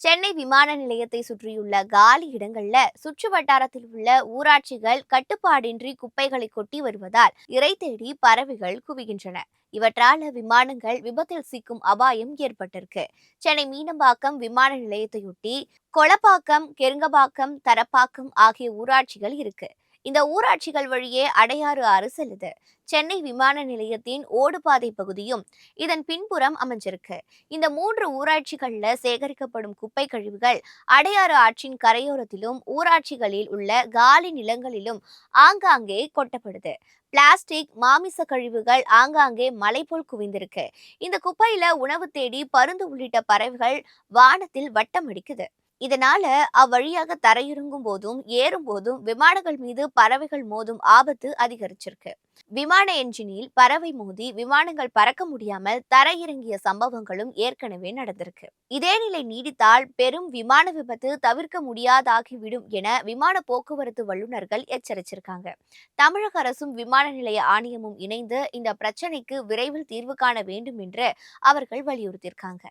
சென்னை விமான நிலையத்தை சுற்றியுள்ள காலி இடங்கள்ல சுற்று வட்டாரத்தில் உள்ள ஊராட்சிகள் கட்டுப்பாடின்றி குப்பைகளை கொட்டி வருவதால் இரை தேடி பறவைகள் குவிகின்றன. இவற்றால விமானங்கள் விபத்தில் சிக்கும் அபாயம் ஏற்பட்டிருக்கு. சென்னை மீனம்பாக்கம் விமான நிலையத்தையொட்டி கொளப்பாக்கம், கெருங்கபாக்கம், தரப்பாக்கம் ஆகிய ஊராட்சிகள் இருக்கு. இந்த ஊராட்சிகள் வழியே அடையாறு ஆறு செல்லுது. சென்னை விமான நிலையத்தின் ஓடுபாதை பகுதியும் இதன் பின்புறம் அமைஞ்சிருக்கு. இந்த 3 ஊராட்சிகள்ல சேகரிக்கப்படும் குப்பை கழிவுகள் அடையாறு ஆற்றின் கரையோரத்திலும் ஊராட்சிகளில் உள்ள காலி நிலங்களிலும் ஆங்காங்கே கொட்டப்படுது. பிளாஸ்டிக், மாமிச கழிவுகள் ஆங்காங்கே மலை போல் குவிந்திருக்கு. இந்த குப்பையில உணவு தேடி பருந்து உள்ளிட்ட பறவைகள் வானத்தில் வட்டம் அடிக்குது. இதனால அவ்வழியாக தரையிறங்கும் போதும் ஏறும் போதும் விமானங்கள் மீது பறவைகள் மோதும் ஆபத்து அதிகரிச்சிருக்கு. விமான என்ஜினில் பறவை மோதி விமானங்கள் பறக்க முடியாமல் தரையிறங்கிய சம்பவங்களும் ஏற்கனவே நடந்திருக்கு. இதே நிலை நீடித்தால் பெரும் விமான விபத்து தவிர்க்க முடியாதாகிவிடும் என விமான போக்குவரத்து வல்லுநர்கள் எச்சரிச்சிருக்காங்க. தமிழக அரசும் விமான நிலைய ஆணையமும் இணைந்து இந்த பிரச்சனைக்கு விரைவில் தீர்வு காண வேண்டும் என்று அவர்கள் வலியுறுத்தியிருக்காங்க.